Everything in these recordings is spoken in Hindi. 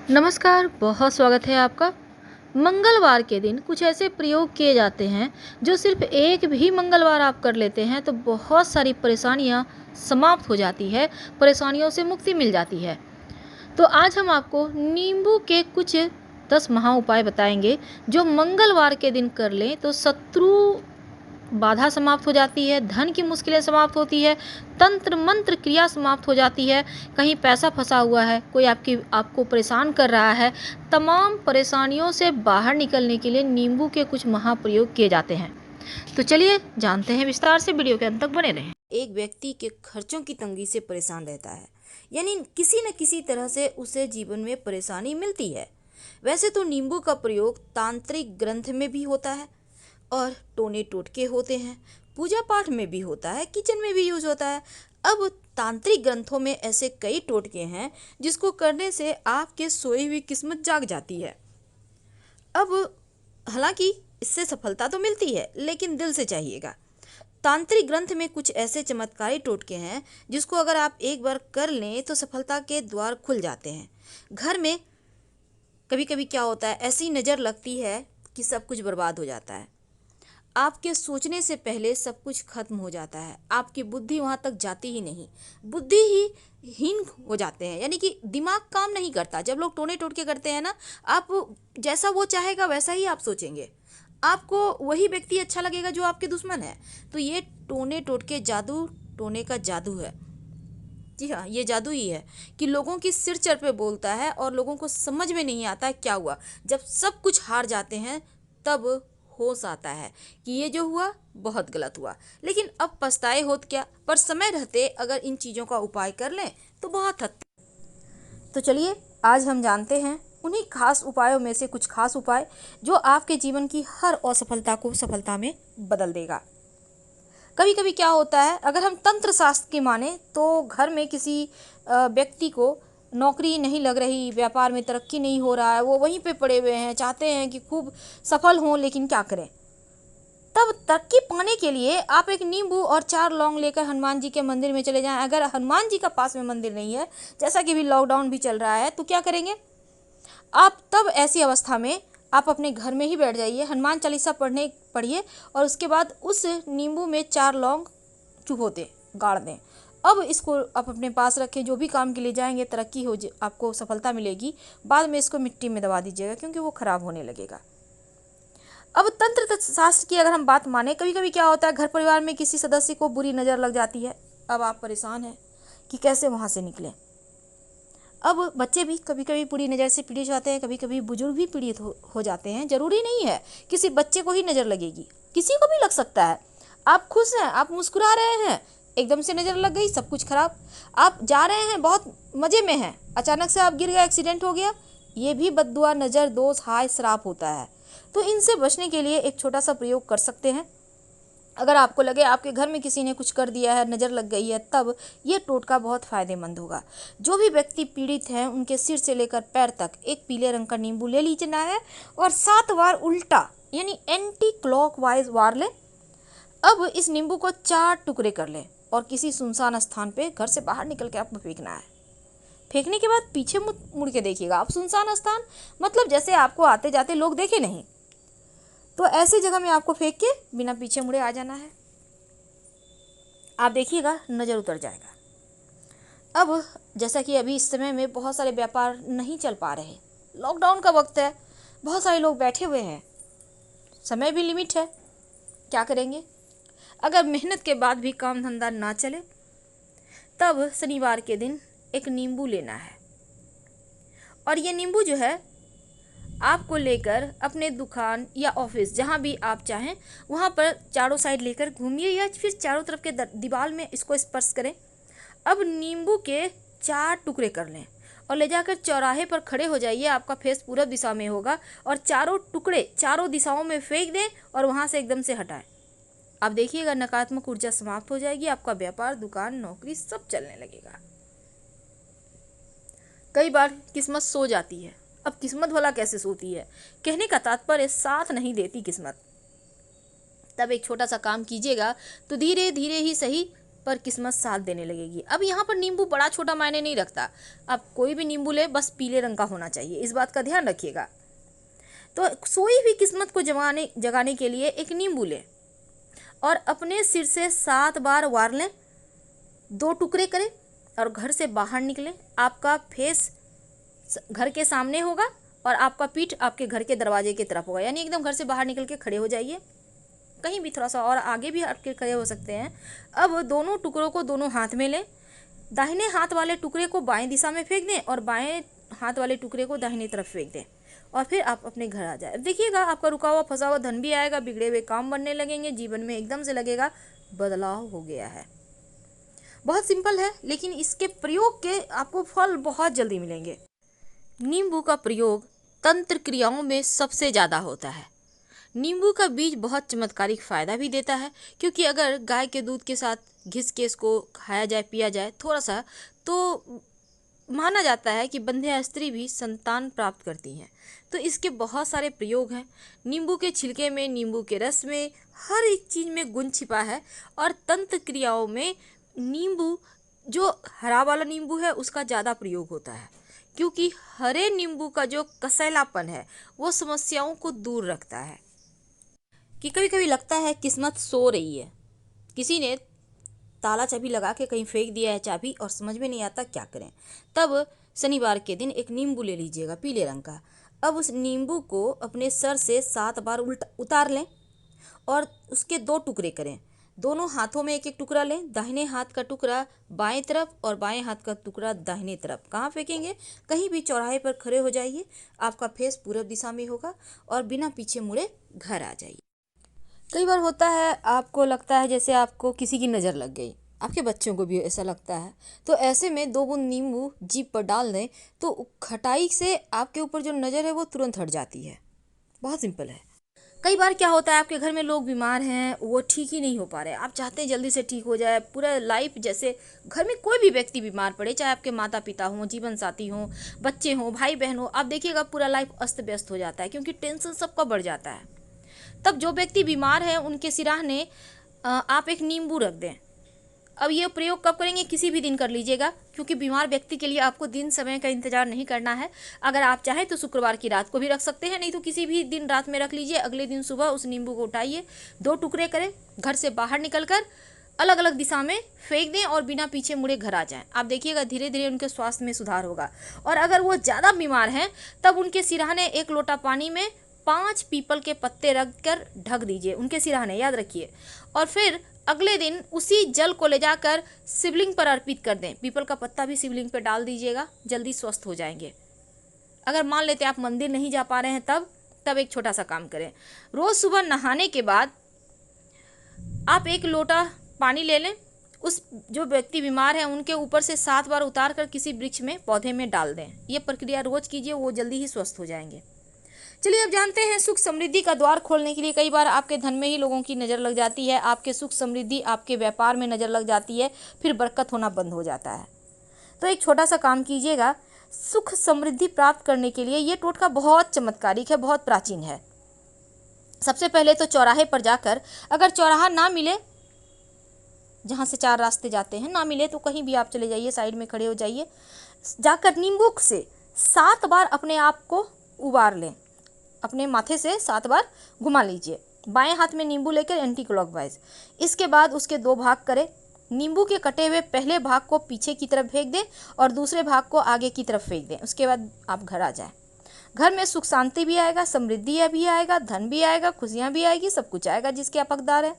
नमस्कार, बहुत स्वागत है आपका। मंगलवार के दिन कुछ ऐसे प्रयोग किए जाते हैं जो सिर्फ एक भी मंगलवार आप कर लेते हैं तो बहुत सारी परेशानियां समाप्त हो जाती है, परेशानियों से मुक्ति मिल जाती है। तो आज हम आपको नींबू के कुछ 10 महा उपाय बताएंगे जो मंगलवार के दिन कर लें तो शत्रु बाधा समाप्त हो जाती है, धन की मुश्किलें समाप्त होती है, तंत्र मंत्र क्रिया समाप्त हो जाती है, कहीं पैसा फंसा हुआ है, कोई आपको परेशान कर रहा है, तमाम परेशानियों से बाहर निकलने के लिए नींबू के कुछ महाप्रयोग किए जाते हैं। तो चलिए जानते हैं विस्तार से, वीडियो के अंत तक बने रहें। एक व्यक्ति के खर्चों की तंगी से परेशान रहता है, यानी किसी न किसी तरह से उसे जीवन में परेशानी मिलती है। वैसे तो नींबू का प्रयोग तांत्रिक ग्रंथ में भी होता है और टोने टोटके होते हैं, पूजा पाठ में भी होता है, किचन में भी यूज होता है। अब तांत्रिक ग्रंथों में ऐसे कई टोटके हैं जिसको करने से आपके सोई हुई किस्मत जाग जाती है। अब हालांकि इससे सफलता तो मिलती है, लेकिन दिल से चाहिएगा। तांत्रिक ग्रंथ में कुछ ऐसे चमत्कारी टोटके हैं जिसको अगर आप एक बार कर लें तो सफलता के द्वार खुल जाते हैं। घर में कभी कभी क्या होता है, ऐसी नज़र लगती है कि सब कुछ बर्बाद हो जाता है। आपके सोचने से पहले सब कुछ खत्म हो जाता है, आपकी बुद्धि वहाँ तक जाती ही नहीं, बुद्धि ही हीन हो जाते हैं, यानी कि दिमाग काम नहीं करता। जब लोग टोने टोटके करते हैं ना, आप जैसा वो चाहेगा वैसा ही आप सोचेंगे, आपको वही व्यक्ति अच्छा लगेगा जो आपके दुश्मन है। तो ये टोने टोटके जादू, टोने का जादू है। जी हाँ, ये जादू ही है कि लोगों की सिर चढ़ पे बोलता है और लोगों को समझ में नहीं आता है क्या हुआ। जब सब कुछ हार जाते हैं तब होश आता है कि ये जो हुआ बहुत गलत हुआ, लेकिन अब पछताए होत क्या। पर समय रहते अगर इन चीज़ों का उपाय कर लें तो बहुत हद। तो चलिए आज हम जानते हैं उन्हीं खास उपायों में से कुछ खास उपाय जो आपके जीवन की हर असफलता को सफलता में बदल देगा। कभी कभी क्या होता है, अगर हम तंत्र शास्त्र की माने तो घर में किसी व्यक्ति को नौकरी नहीं लग रही, व्यापार में तरक्की नहीं हो रहा है, वो वहीं पे पड़े हुए हैं, चाहते हैं कि खूब सफल हों, लेकिन क्या करें। तब तरक्की पाने के लिए आप एक नींबू और 4 लौंग लेकर हनुमान जी के मंदिर में चले जाएं। अगर हनुमान जी का पास में मंदिर नहीं है, जैसा कि भी लॉकडाउन भी चल रहा है, तो क्या करेंगे आप तब? ऐसी अवस्था में आप अपने घर में ही बैठ जाइए, हनुमान चालीसा पढ़िए और उसके बाद उस नींबू में 4 लौंग चुभो दें, गाड़ दें। अब इसको आप अपने पास रखें, जो भी काम के लिए जाएंगे तरक्की आपको सफलता मिलेगी। बाद में इसको मिट्टी में दबा दीजिएगा क्योंकि वो खराब होने लगेगा। अब तंत्र शास्त्र की अगर हम बात माने, कभी कभी क्या होता है, घर परिवार में किसी सदस्य को बुरी नज़र लग जाती है। अब आप परेशान हैं कि कैसे वहाँ से निकलें। अब बच्चे भी कभी कभी बुरी नज़र से पीड़ित होते हैं, कभी कभी बुजुर्ग भी पीड़ित हो जाते हैं। ज़रूरी नहीं है किसी बच्चे को ही नज़र लगेगी, किसी को भी लग सकता है। आप खुश हैं, आप मुस्कुरा रहे हैं, एकदम से नज़र लग गई, सब कुछ खराब। आप जा रहे हैं, बहुत मज़े में हैं, अचानक से आप गिर गए, एक्सीडेंट हो गया। ये भी बद्दुआ, नज़र, दोष, हाय, श्राप होता है। तो इनसे बचने के लिए एक छोटा सा प्रयोग कर सकते हैं। अगर आपको लगे आपके घर में किसी ने कुछ कर दिया है, नज़र लग गई है, तब ये टोटका बहुत फ़ायदेमंद होगा। जो भी व्यक्ति पीड़ित हैं उनके सिर से लेकर पैर तक एक पीले रंग का नींबू ले लीजिए है और 7 बार उल्टा यानी एंटी क्लॉकवाइज वार लें। अब इस नींबू को 4 टुकड़े कर लें और किसी सुनसान स्थान पे घर से बाहर निकल के आपको फेंकना है। फेंकने के बाद पीछे मुड़ के देखिएगा आप। सुनसान स्थान मतलब जैसे आपको आते जाते लोग देखे नहीं, तो ऐसी जगह में आपको फेंक के बिना पीछे मुड़े आ जाना है। आप देखिएगा नज़र उतर जाएगा। अब जैसा कि अभी इस समय में बहुत सारे व्यापार नहीं चल पा रहे, लॉकडाउन का वक्त है, बहुत सारे लोग बैठे हुए हैं, समय भी लिमिट है, क्या करेंगे। अगर मेहनत के बाद भी काम धंधा ना चले, तब शनिवार के दिन एक नींबू लेना है और ये नींबू जो है आपको लेकर अपने दुकान या ऑफिस जहाँ भी आप चाहें वहाँ पर चारों साइड लेकर घूमिए या फिर चारों तरफ के दीवार में इसको स्पर्श करें। अब नींबू के 4 टुकड़े कर लें और ले जाकर चौराहे पर खड़े हो जाइए। आपका फेस पूरब दिशा में होगा और चारों टुकड़े चारों दिशाओं में फेंक दें और वहाँ से एकदम से हटाएं। आप देखिएगा नकारात्मक ऊर्जा समाप्त हो जाएगी, आपका व्यापार, दुकान, नौकरी सब चलने लगेगा। कई बार किस्मत सो जाती है। अब किस्मत भला कैसे सोती है, कहने का तात्पर्य साथ नहीं देती किस्मत। तब एक छोटा सा काम कीजिएगा तो धीरे धीरे ही सही पर किस्मत साथ देने लगेगी। अब यहाँ पर नींबू बड़ा छोटा मायने नहीं रखता, आप कोई भी नींबू ले, बस पीले रंग का होना चाहिए, इस बात का ध्यान रखिएगा। तो सोई हुई किस्मत को जगाने के लिए एक नींबू लें और अपने सिर से 7 बार वार लें, 2 टुकड़े करें और घर से बाहर निकलें। आपका फेस घर के सामने होगा और आपका पीठ आपके घर के दरवाजे की तरफ होगा, यानी एकदम घर से बाहर निकल के खड़े हो जाइए, कहीं भी थोड़ा सा और आगे भी हट के खड़े हो सकते हैं। अब दोनों टुकड़ों को दोनों हाथ में लें, दाहिने हाथ वाले टुकड़े को बाएं दिशा में फेंक दें और बाएं हाथ वाले टुकड़े को दाहिने तरफ फेंक दें और फिर आप अपने घर आ जाए। देखिएगा आपका रुका हुआ फंसा हुआ धन भी आएगा, बिगड़े हुए काम बनने लगेंगे, जीवन में एकदम से लगेगा बदलाव हो गया है। बहुत सिंपल है, लेकिन इसके प्रयोग के आपको फल बहुत जल्दी मिलेंगे। नींबू का प्रयोग तंत्र क्रियाओं में सबसे ज़्यादा होता है। नींबू का बीज बहुत चमत्कारिक फ़ायदा भी देता है, क्योंकि अगर गाय के दूध के साथ घिस के इसको खाया जाए, पिया जाए थोड़ा सा, तो माना जाता है कि बंध्या स्त्री भी संतान प्राप्त करती हैं। तो इसके बहुत सारे प्रयोग हैं। नींबू के छिलके में, नींबू के रस में, हर एक चीज़ में गुण छिपा है। और तंत्र क्रियाओं में नींबू, जो हरा वाला नींबू है, उसका ज़्यादा प्रयोग होता है, क्योंकि हरे नींबू का जो कसैलापन है वो समस्याओं को दूर रखता है। कि कभी कभी लगता है किस्मत सो रही है, किसी ने ताला चाबी लगा के कहीं फेंक दिया है चाबी और समझ में नहीं आता क्या करें। तब शनिवार के दिन एक नींबू ले लीजिएगा पीले रंग का। अब उस नींबू को अपने सर से 7 बार उतार लें और उसके 2 टुकड़े करें। दोनों हाथों में एक एक टुकड़ा लें, दाहिने हाथ का टुकड़ा बाएं तरफ और बाएं हाथ का टुकड़ा दाहिने तरफ। कहाँ फेंकेंगे? कहीं भी चौराहे पर खड़े हो जाइए, आपका फेस पूरब दिशा में होगा और बिना पीछे मुड़े घर आ जाइए। कई बार होता है आपको लगता है जैसे आपको किसी की नज़र लग गई, आपके बच्चों को भी ऐसा लगता है, तो ऐसे में 2 बूंद नींबू जीभ पर डाल दें तो खटाई से आपके ऊपर जो नज़र है वो तुरंत हट जाती है। बहुत सिंपल है। कई बार क्या होता है, आपके घर में लोग बीमार हैं, वो ठीक ही नहीं हो पा रहे, आप चाहते हैं जल्दी से ठीक हो जाए, पूरा लाइफ, जैसे घर में कोई भी व्यक्ति बीमार पड़े, चाहे आपके माता पिता हों, जीवन साथी हों, बच्चे हों, भाई बहन हो, आप देखिएगा पूरा लाइफ अस्त व्यस्त हो जाता है, क्योंकि टेंशन सबका बढ़ जाता है। तब जो व्यक्ति बीमार है उनके सिराहने आप एक नींबू रख दें। अब ये प्रयोग कब करेंगे? किसी भी दिन कर लीजिएगा, क्योंकि बीमार व्यक्ति के लिए आपको दिन समय का इंतजार नहीं करना है। अगर आप चाहें तो शुक्रवार की रात को भी रख सकते हैं, नहीं तो किसी भी दिन रात में रख लीजिए। अगले दिन सुबह उस नींबू को उठाइए, 2 टुकड़े करें, घर से बाहर निकलकर अलग अलग दिशा में फेंक दें और बिना पीछे मुड़े घर आ जाएं। आप देखिएगा धीरे धीरे उनके स्वास्थ्य में सुधार होगा। और अगर वो ज़्यादा बीमार हैं तब उनके सिराहने 1 लोटा पानी में 5 पीपल के पत्ते रख कर ढक दीजिए, उनके सिराहने, याद रखिए। और फिर अगले दिन उसी जल को ले जाकर शिवलिंग पर अर्पित कर दें। पीपल का पत्ता भी शिवलिंग पर डाल दीजिएगा, जल्दी स्वस्थ हो जाएंगे। अगर मान लेते आप मंदिर नहीं जा पा रहे हैं तब एक छोटा सा काम करें। रोज़ सुबह नहाने के बाद आप 1 लोटा पानी ले लें, उस जो व्यक्ति बीमार है उनके ऊपर से 7 बार उतार कर किसी वृक्ष में, पौधे में डाल दें। ये प्रक्रिया रोज़ कीजिए, वो जल्दी ही स्वस्थ हो जाएंगे। चलिए अब जानते हैं सुख समृद्धि का द्वार खोलने के लिए। कई बार आपके धन में ही लोगों की नज़र लग जाती है, आपके सुख समृद्धि, आपके व्यापार में नज़र लग जाती है, फिर बरकत होना बंद हो जाता है। तो एक छोटा सा काम कीजिएगा, सुख समृद्धि प्राप्त करने के लिए। ये टोटका बहुत चमत्कारिक है, बहुत प्राचीन है। सबसे पहले तो चौराहे पर जाकर, अगर चौराहा ना मिले, जहाँ से 4 रास्ते जाते हैं, ना मिले तो कहीं भी आप चले जाइए, साइड में खड़े हो जाइए, जाकर नींबू से 7 बार अपने आप को उबार लें, अपने माथे से 7 बार घुमा लीजिए, बाएं हाथ में नींबू लेकर एंटी क्लॉकवाइज। इसके बाद उसके 2 भाग करें। नींबू के कटे हुए पहले भाग को पीछे की तरफ फेंक दें और दूसरे भाग को आगे की तरफ फेंक दें। उसके बाद आप घर आ जाएं। घर में सुख शांति भी आएगा, समृद्धि भी आएगा, धन भी आएगा, खुशियाँ भी आएगी, सब कुछ आएगा जिसके आप हकदार हैं।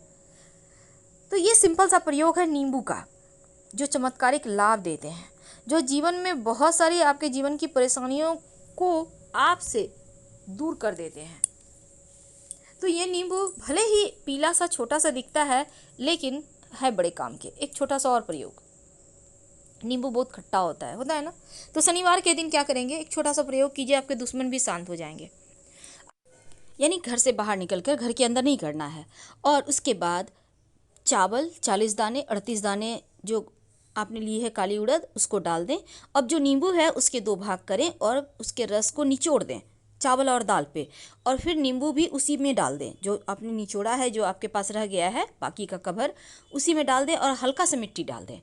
तो ये सिंपल सा प्रयोग है नींबू का, जो चमत्कारिक लाभ देते हैं, जो जीवन में बहुत सारी आपके जीवन की परेशानियों को आपसे दूर कर देते हैं। तो ये नींबू भले ही पीला सा छोटा सा दिखता है, लेकिन है बड़े काम के। एक छोटा सा और प्रयोग, नींबू बहुत खट्टा होता है ना। तो शनिवार के दिन क्या करेंगे, एक छोटा सा प्रयोग कीजिए, आपके दुश्मन भी शांत हो जाएंगे। यानी घर से बाहर निकलकर घर के अंदर नहीं करना है। और उसके बाद चावल 40 दाने, 38 दाने जो आपने ली है काली उड़द, उसको डाल दें। अब जो नींबू है उसके 2 भाग करें और उसके रस को निचोड़ दें, चावल और दाल पे, और फिर नींबू भी उसी में डाल दें, जो आपने निचोड़ा है, जो आपके पास रह गया है बाकी का कवर, उसी में डाल दें और हल्का सा मिट्टी डाल दें।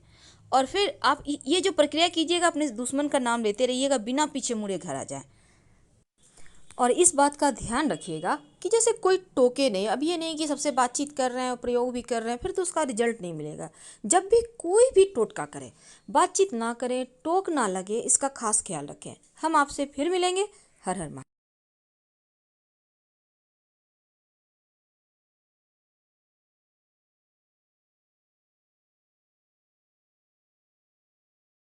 और फिर आप ये जो प्रक्रिया कीजिएगा, अपने दुश्मन का नाम लेते रहिएगा, बिना पीछे मुड़े घर आ जाए। और इस बात का ध्यान रखिएगा कि जैसे कोई टोके नहीं। अब ये नहीं कि सबसे बातचीत कर रहे हैं और प्रयोग भी कर रहे हैं, फिर तो उसका रिजल्ट नहीं मिलेगा। जब भी कोई भी टोटका करें, बातचीत ना करें, टोक ना लगे, इसका खास ख्याल रखें। हम आपसे फिर मिलेंगे। हर हर महादेव।